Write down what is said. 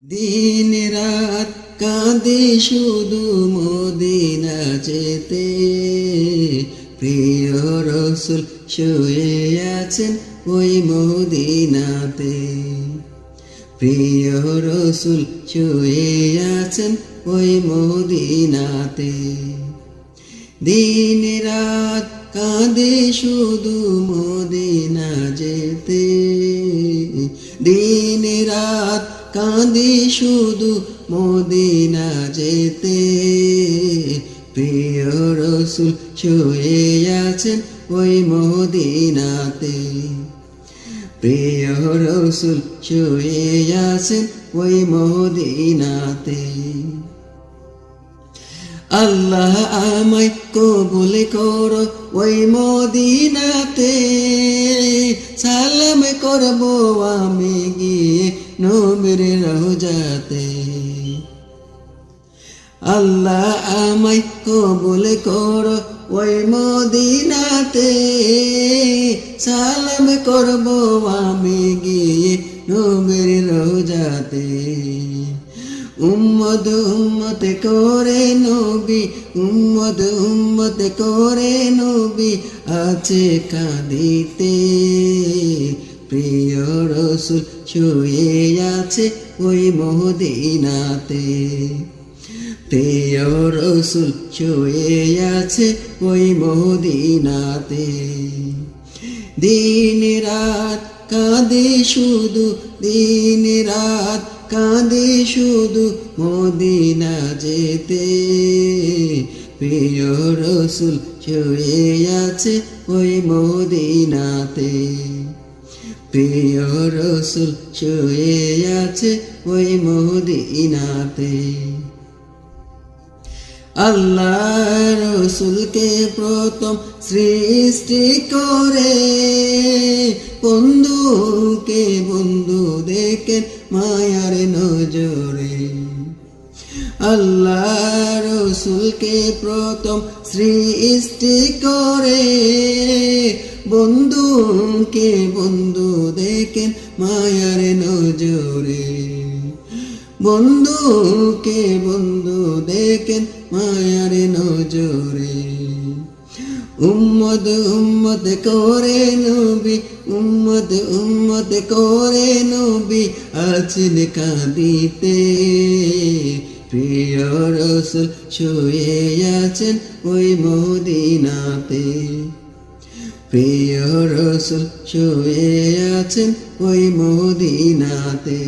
দিন রাত কাঁদে শুধু মদিনা যেতে, প্রিয় রসুল শুয়ে আছেন ওই মদিনাতে। প্রিয় রসুল শুয়ে আছেন ওই মদিনাতে। দিন রাত কাঁদে শুধু মদিনা যেতে, দিন রাত কাঁদে শুধু মদিনা যেতে। প্রিয় রসুল শুয়ে আছেন ওই মদিনাতে। প্রিয় রসুল শুয়ে আছেন ওই মদিনাতে। আল্লাহ আমায় কবুল করো ওই মদিনাতে, সালাম করব আমি গিয়ে নবীর রওজাতে। আল্লাহ আমায় কবুল করো ওই মদিনাতে, সালাম করব আমি গিয়ে নবীর রওজাতে। উম্মত উম্মত করে নবী, উম্মত উম্মত করে নবী আছে কাঁদিতে। প্রিয় রসুল শুয়ে আছে ওই মদিনাতে। প্রিয় রসুল শুয়ে আছে ওই মদিনাতে। দিন রাত কাঁদে শুধু, দিন রাত কাঁদে শুধু মদিনা যেতে। প্রিয় রসুল শুয়ে আছে ওই মদিনাতে। প্রিয় রসুল শুয়ে আছে ওই মদিনাতে। আল্লাহ রসুলকে প্রথম সৃষ্টি করে, বন্ধুকে বন্ধু দেখেন মায়ার নজরে। আল্লাহ রসুলকে প্রথম সৃষ্টি করে, বন্ধুকে বন্ধু দেখেন মায়ার নজরে। বন্ধুকে বন্ধু দেখেন মায়ার নজরে। উম্মত উম্মত করে নবী, উম্মত উম্মত করে নবী আছেন কাঁদিতে। প্রিয় রসুল শুয়ে আছেন ওই মদিনাতে। প্রিয় রসুল শুয়ে আছেন ওই মদিনাতে।